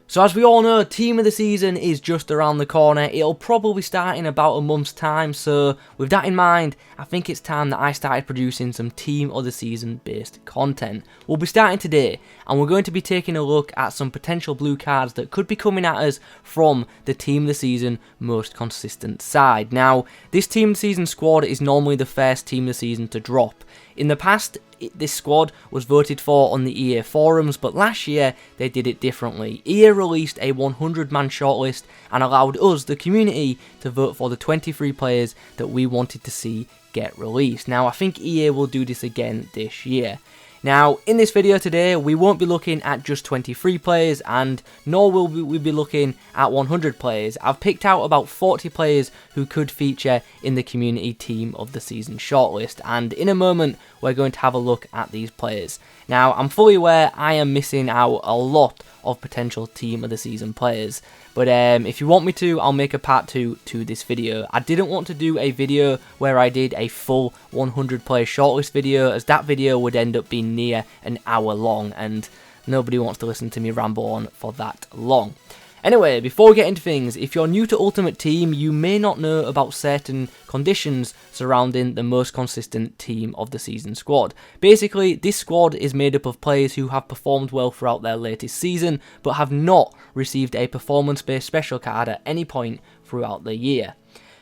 So as we all know, Team of the Season is just around the corner. It'll probably start in about a month's time, so with that in mind, I think it's time that I started producing some Team of the Season based content. We'll be starting today, and we're going to be taking a look at some potential blue cards that could be coming at us from the Team of the Season most consistent side. Now, this Team of the Season squad is normally the first Team of the Season to drop. In the past, this squad was voted for on the EA forums, but last year they did it differently. EA released a 100-man shortlist and allowed us, the community, to vote for the 23 players that we wanted to see get released. Now, I think EA will do this again this year. Now, in this video today, we won't be looking at just 23 players, and nor will we be looking at 100 players. I've picked out about 40 players who could feature in the community Team of the Season shortlist, and in a moment, we're going to have a look at these players. Now, I'm fully aware I am missing out a lot of potential Team of the Season players, but if you want me to, I'll make a part 2 to this video. I didn't want to do a video where I did a full 100 player shortlist video, as that video would end up being near an hour long, and nobody wants to listen to me ramble on for that long. Anyway, before we get into things, if you're new to Ultimate Team, you may not know about certain conditions surrounding the most consistent Team of the Season squad. Basically, this squad is made up of players who have performed well throughout their latest season, but have not received a performance-based special card at any point throughout the year.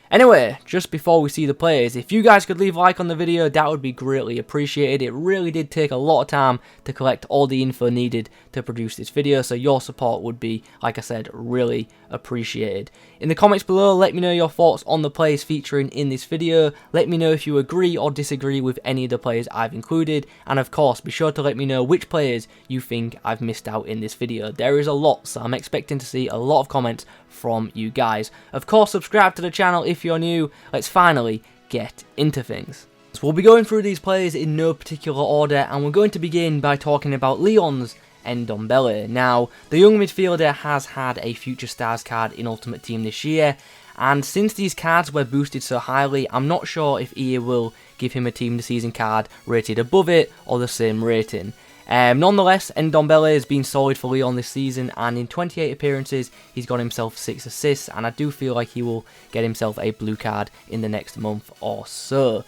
Anyway, just before we see the players, if you guys could leave a like on the video, that would be greatly appreciated. It really did take a lot of time to collect all the info needed to produce this video, so your support would be, like I said, really appreciated. In the comments below, let me know your thoughts on the players featuring in this video. Let me know if you agree or disagree with any of the players I've included, and of course, be sure to let me know which players you think I've missed out in this video. There is a lot, so I'm expecting to see a lot of comments from you guys. Of course, subscribe to the channel if you're new. Let's finally get into things. So we'll be going through these players in no particular order, and we're going to begin by talking about Lyon's Ndombele. Now, the young midfielder has had a Future Stars card in Ultimate Team this year, and since these cards were boosted so highly, I'm not sure if EA will give him a Team of the Season card rated above it or the same rating. Nonetheless, Ndombele has been solid for Lyon this season, and in 28 appearances, he's got himself 6 assists, and I do feel like he will get himself a blue card in the next month or so.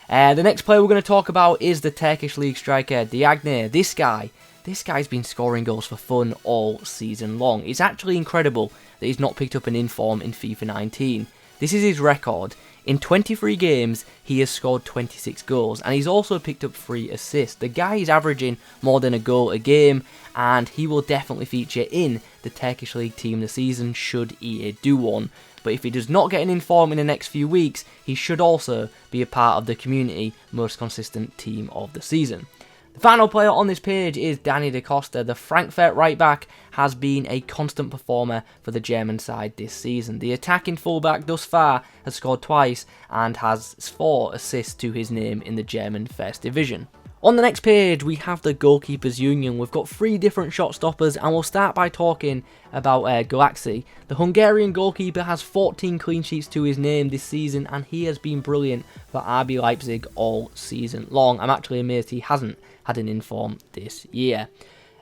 The next player we're going to talk about is the Turkish League striker, Diagne. This guy's been scoring goals for fun all season long. It's actually incredible that he's not picked up an inform in FIFA 19. This is his record. In 23 games, he has scored 26 goals, and he's also picked up 3 assists. The guy is averaging more than a goal a game, and he will definitely feature in the Turkish League Team of the Season should EA do one. But if he does not get an inform in the next few weeks, he should also be a part of the community most consistent Team of the Season. The final player on this page is Danny Da Costa. The Frankfurt right back has been a constant performer for the German side this season. The attacking fullback thus far has scored twice and has 4 assists to his name in the German First Division. On the next page, we have the Goalkeepers Union. We've got 3 different shot stoppers, and we'll start by talking about Galaxy. The Hungarian goalkeeper has 14 clean sheets to his name this season, and he has been brilliant for RB Leipzig all season long. I'm actually amazed he hasn't had an inform this year.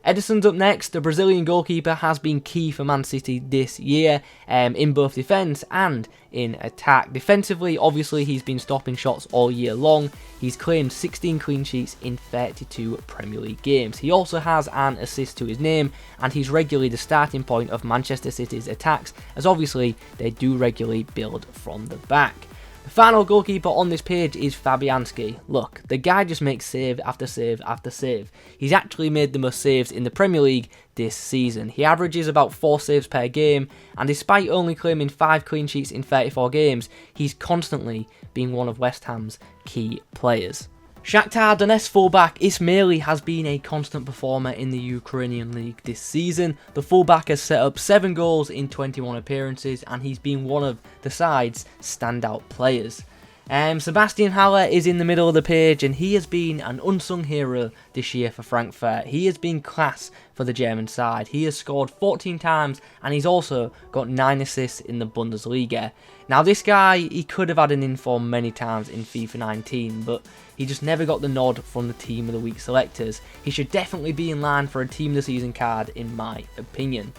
Edison's up next. The Brazilian goalkeeper has been key for Man City this year in both defence and in attack. Defensively, obviously, he's been stopping shots all year long. He's claimed 16 clean sheets in 32 Premier League games. He also has an assist to his name, and he's regularly the starting point of Manchester City's attacks, as obviously they do regularly build from the back. The final goalkeeper on this page is Fabianski. Look, the guy just makes save after save after save. He's actually made the most saves in the Premier League this season. He averages about 4 saves per game, and despite only claiming 5 clean sheets in 34 games, he's constantly been one of West Ham's key players. Shakhtar Donetsk fullback Ismaili has been a constant performer in the Ukrainian league this season. The fullback has set up 7 goals in 21 appearances, and he's been one of the side's standout players. Sebastian Haller is in the middle of the page, and he has been an unsung hero this year for Frankfurt. He has been class for the German side. He has scored 14 times, and he's also got 9 assists in the Bundesliga. Now, this guy, he could have had an inform many times in FIFA 19, but he just never got the nod from the Team of the Week selectors. He should definitely be in line for a Team of the Season card, in my opinion.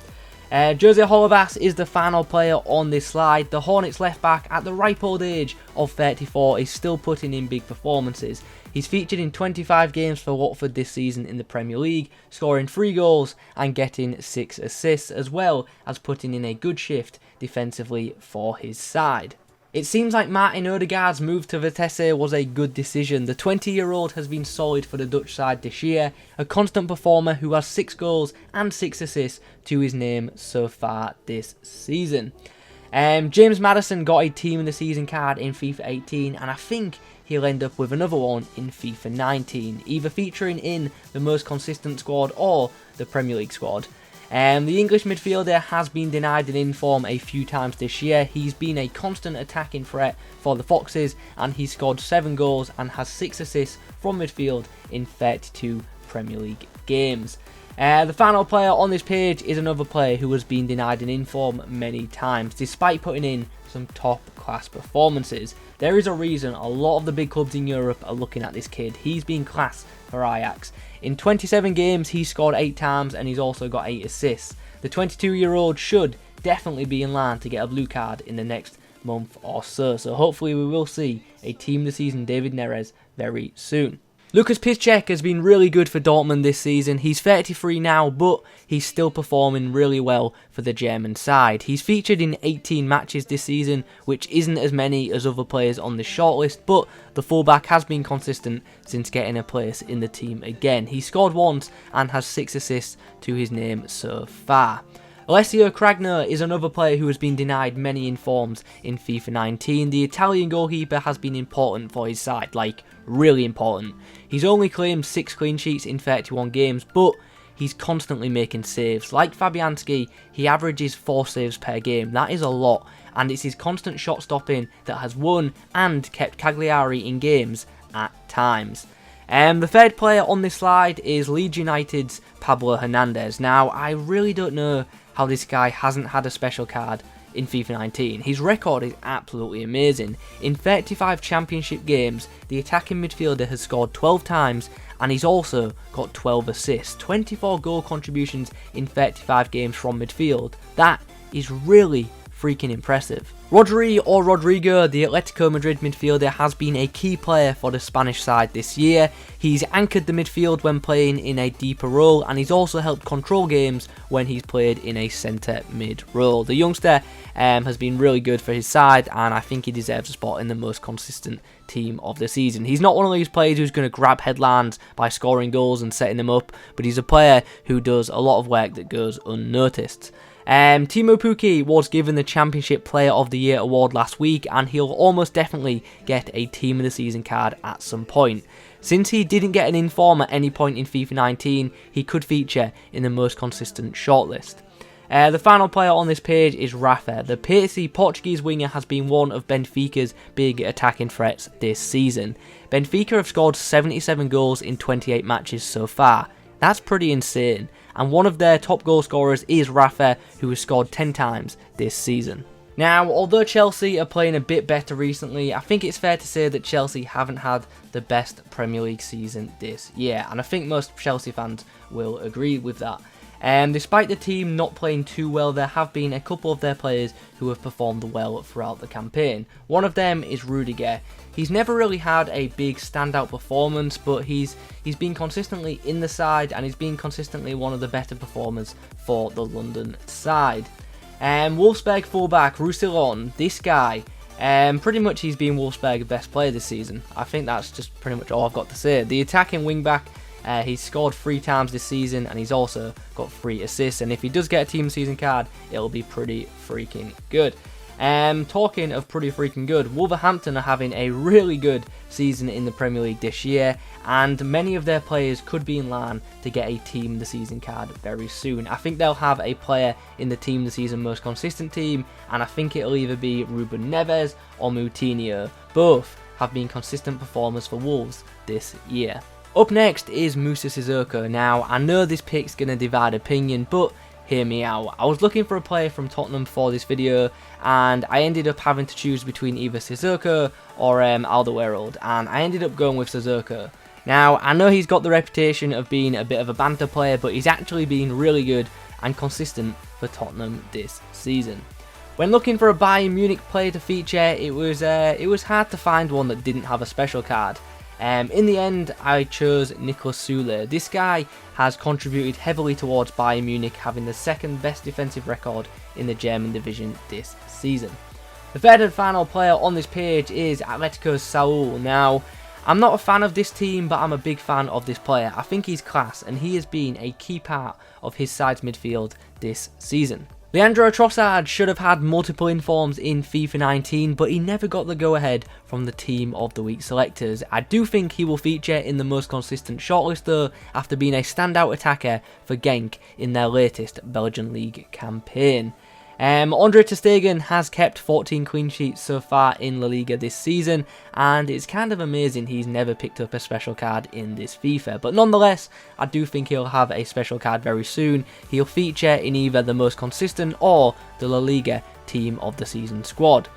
Jose Holebas is the final player on this slide. The Hornets left back at the ripe old age of 34 is still putting in big performances. He's featured in 25 games for Watford this season in the Premier League, scoring 3 goals and getting 6 assists, as well as putting in a good shift defensively for his side. It seems like Martin Odegaard's move to Vitesse was a good decision. The 20-year-old has been solid for the Dutch side this year, a constant performer who has 6 goals and 6 assists to his name so far this season. James Maddison got a team of the season card in FIFA 18, and I think he'll end up with another one in FIFA 19, either featuring in the most consistent squad or the Premier League squad. The English midfielder has been denied an inform a few times this year. He's been a constant attacking threat for the Foxes, and he's scored 7 goals and has 6 assists from midfield in 32 Premier League games. The final player on this page is another player who has been denied an inform many times, despite putting in some top class performances. There is a reason a lot of the big clubs in Europe are looking at this kid. He's been class for Ajax. In 27 games, he's scored 8 times and he's also got 8 assists. The 22-year-old should definitely be in line to get a blue card in the next month or so. So hopefully we will see a team of the season David Neres very soon. Lukas Piszczek has been really good for Dortmund this season. He's 33 now, but he's still performing really well for the German side. He's featured in 18 matches this season, which isn't as many as other players on the shortlist, but the fullback has been consistent since getting a place in the team again. He scored once and has 6 assists to his name so far. Alessio Cragno is another player who has been denied many informs in FIFA 19. The Italian goalkeeper has been important for his side, like really important. He's only claimed 6 clean sheets in 31 games, but he's constantly making saves. Like Fabianski, he averages 4 saves per game. That is a lot, and it's his constant shot stopping that has won and kept Cagliari in games at times. The third player on this slide is Leeds United's Pablo Hernandez. Now, I really don't know how this guy hasn't had a special card in FIFA 19. His record is absolutely amazing. In 35 championship games, the attacking midfielder has scored 12 times and he's also got 12 assists. 24 goal contributions in 35 games from midfield. That is really freaking impressive. Rodrigo, the Atletico Madrid midfielder, has been a key player for the Spanish side this year. He's anchored the midfield when playing in a deeper role, and he's also helped control games when he's played in a centre mid role. The youngster has been really good for his side, and I think he deserves a spot in the most consistent team of the season. He's not one of these players who's going to grab headlines by scoring goals and setting them up, but he's a player who does a lot of work that goes unnoticed. Timo Pukki was given the Championship Player of the Year award last week, and he'll almost definitely get a Team of the Season card at some point. Since he didn't get an inform at any point in FIFA 19, he could feature in the most consistent shortlist. The final player on this page is Rafa. The pacey Portuguese winger has been one of Benfica's big attacking threats this season. Benfica have scored 77 goals in 28 matches so far. That's pretty insane, and one of their top goal scorers is Rafa, who has scored 10 times this season. Now, although Chelsea are playing a bit better recently, I think it's fair to say that Chelsea haven't had the best Premier League season this year, and I think most Chelsea fans will agree with that. Despite the team not playing too well, there have been a couple of their players who have performed well throughout the campaign. One of them is Rudiger. He's never really had a big standout performance, but he's been consistently in the side, and he's been consistently one of the better performers for the London side. Wolfsburg fullback Roussillon, this guy, pretty much he's been Wolfsburg's best player this season. I think that's just pretty much all I've got to say. The attacking wingback, he's scored 3 times this season, and he's also got 3 assists, and if he does get a team of the season card, it'll be pretty freaking good. Talking of pretty freaking good, Wolverhampton are having a really good season in the Premier League this year, and many of their players could be in line to get a team of the season card very soon. I think they'll have a player in the team of the season most consistent team, and I think it'll either be Ruben Neves or Moutinho. Both have been consistent performers for Wolves this year. Up next is Moussa Sissoko. Now, I know this pick's going to divide opinion, but hear me out. I was looking for a player from Tottenham for this video, and I ended up having to choose between either Sissoko or Alderweireld, and I ended up going with Sissoko. Now, I know he's got the reputation of being a bit of a banter player, but he's actually been really good and consistent for Tottenham this season. When looking for a Bayern Munich player to feature, it was hard to find one that didn't have a special card. In the end, I chose Niklas Süle. This guy has contributed heavily towards Bayern Munich, having the second best defensive record in the German division this season. The third and final player on this page is Atletico's Saul. Now, I'm not a fan of this team, but I'm a big fan of this player. I think he's class, and he has been a key part of his side's midfield this season. Leandro Trossard should have had multiple informs in FIFA 19, but he never got the go-ahead from the Team of the Week selectors. I do think he will feature in the most consistent shortlist though, after being a standout attacker for Genk in their latest Belgian League campaign. Andre ter Stegen has kept 14 clean sheets so far in La Liga this season, and it's kind of amazing he's never picked up a special card in this FIFA. But nonetheless, I do think he'll have a special card very soon. He'll feature in either the most consistent or the La Liga Team of the Season squad.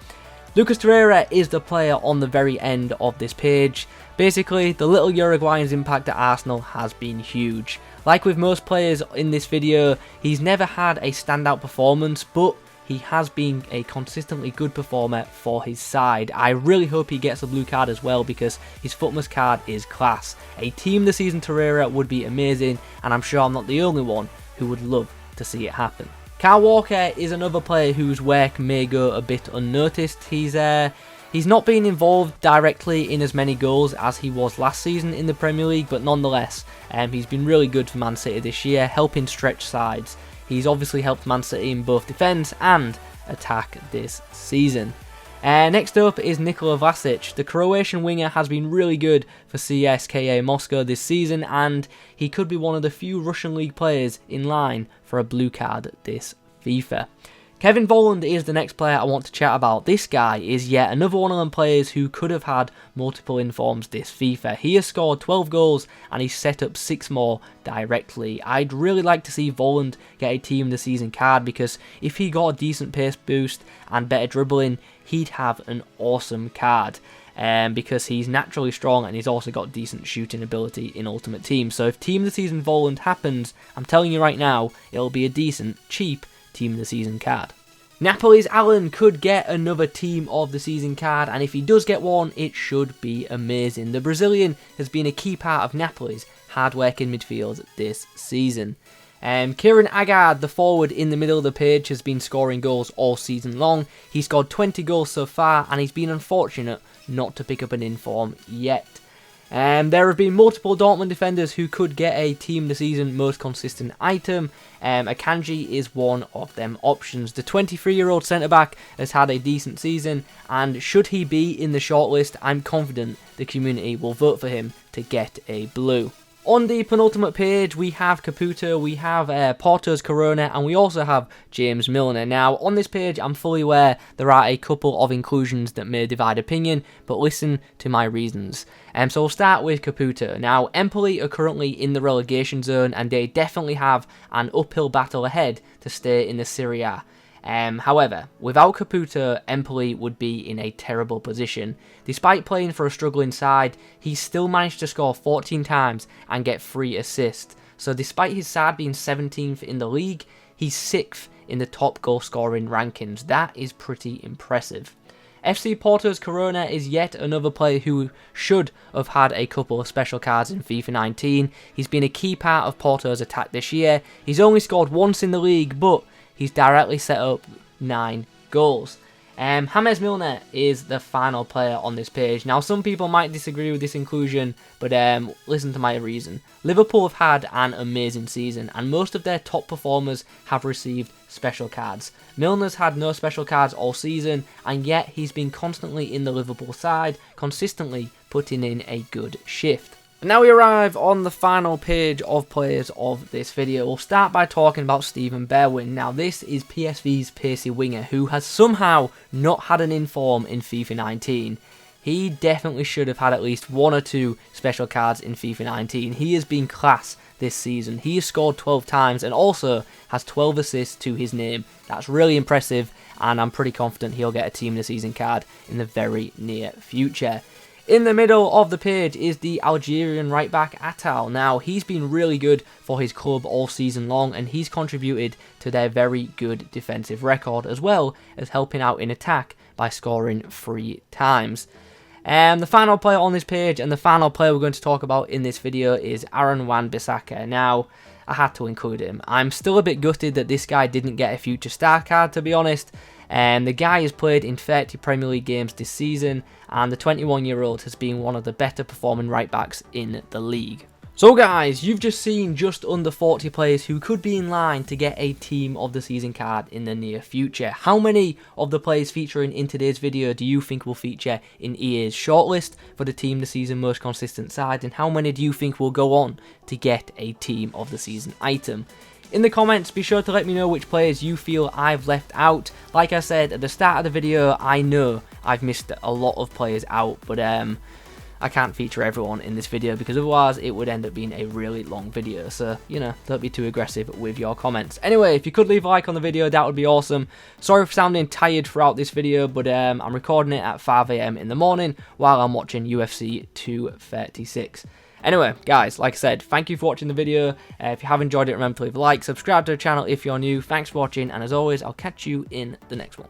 Lucas Torreira is the player on the very end of this page. Basically, the little Uruguayan's impact at Arsenal has been huge. Like with most players in this video, he's never had a standout performance, but he has been a consistently good performer for his side. I really hope he gets a blue card as well, because his Footmas card is class. A Team of the Season Torreira would be amazing, and I'm sure I'm not the only one who would love to see it happen. Kyle Walker is another player whose work may go a bit unnoticed. He's not been involved directly in as many goals as he was last season in the Premier League, but nonetheless, he's been really good for Man City this year, helping stretch sides. He's obviously helped Man City in both defence and attack this season. Next up is Nikola Vlasic. The Croatian winger has been really good for CSKA Moscow this season, and he could be one of the few Russian league players in line for a blue card this FIFA. Kevin Volland is the next player I want to chat about. This guy is yet another one of them players who could have had multiple informs this FIFA. He has scored 12 goals and he's set up 6 more directly. I'd really like to see Volland get a Team of the Season card, because if he got a decent pace boost and better dribbling, he'd have an awesome card. Because he's naturally strong and he's also got decent shooting ability in Ultimate Team. So if Team of the Season Volland happens, I'm telling you right now, it'll be a decent, cheap Team of the Season card. Napoli's Allan could get another Team of the Season card, and if he does get one, it should be amazing. The Brazilian has been a key part of Napoli's hard-working midfield this season. Kieron Agard, the forward in the middle of the page, has been scoring goals all season long. He's scored 20 goals so far, and he's been unfortunate not to pick up an inform yet. There have been multiple Dortmund defenders who could get a Team of the Season most consistent item. Akanji is one of them options. The 23-year-old centre-back has had a decent season, and should he be in the shortlist, I'm confident the community will vote for him to get a blue. On the penultimate page, we have Caputo, we have Porto's Corona, and we also have James Milner. Now, on this page, I'm fully aware there are a couple of inclusions that may divide opinion, but listen to my reasons. So we'll start with Caputo. Now, Empoli are currently in the relegation zone, and they definitely have an uphill battle ahead to stay in the Serie A. However, without Caputo, Empoli would be in a terrible position. Despite playing for a struggling side, he still managed to score 14 times and get 3 assists. So despite his side being 17th in the league, he's 6th in the top goal scoring rankings. That is pretty impressive. FC Porto's Corona is yet another player who should have had a couple of special cards in FIFA 19. He's been a key part of Porto's attack this year. He's only scored once in the league, but he's directly set up 9 goals. James Milner is the final player on this page. Now, some people might disagree with this inclusion, but listen to my reason. Liverpool have had an amazing season, and most of their top performers have received special cards. Milner's had no special cards all season, and yet he's been constantly in the Liverpool side, consistently putting in a good shift. And now we arrive on the final page of players of this video. We'll start by talking about Steven Bergwijn. Now, this is PSV's pacey winger who has somehow not had an inform in FIFA 19. He definitely should have had at least 1 or 2 special cards in FIFA 19. He has been class this season. He has scored 12 times and also has 12 assists to his name. That's really impressive, and I'm pretty confident he'll get a Team of the Season card in the very near future. In the middle of the page is the Algerian right back Atal. Now, he's been really good for his club all season long, and he's contributed to their very good defensive record, as well as helping out in attack by scoring 3 times. The final player on this page, and the final player we're going to talk about in this video, is Aaron Wan-Bissaka. Now, I had to include him. I'm still a bit gutted that this guy didn't get a future star card, to be honest. The guy has played in 30 Premier League games this season, and the 21-year-old has been one of the better performing right backs in the league. So guys, you've just seen just under 40 players who could be in line to get a Team of the Season card in the near future. How many of the players featuring in today's video do you think will feature in EA's shortlist for the Team of the Season most consistent side, and how many do you think will go on to get a Team of the Season item? In the comments, be sure to let me know which players you feel I've left out. Like I said at the start of the video, I know I've missed a lot of players out, but I can't feature everyone in this video because otherwise it would end up being a really long video. So, you know, don't be too aggressive with your comments. Anyway, if you could leave a like on the video, that would be awesome. Sorry for sounding tired throughout this video, but I'm recording it at 5 AM in the morning while I'm watching UFC 236. Anyway, guys, like I said, thank you for watching the video. If you have enjoyed it, remember to leave a like, subscribe to the channel if you're new. Thanks for watching, and as always, I'll catch you in the next one.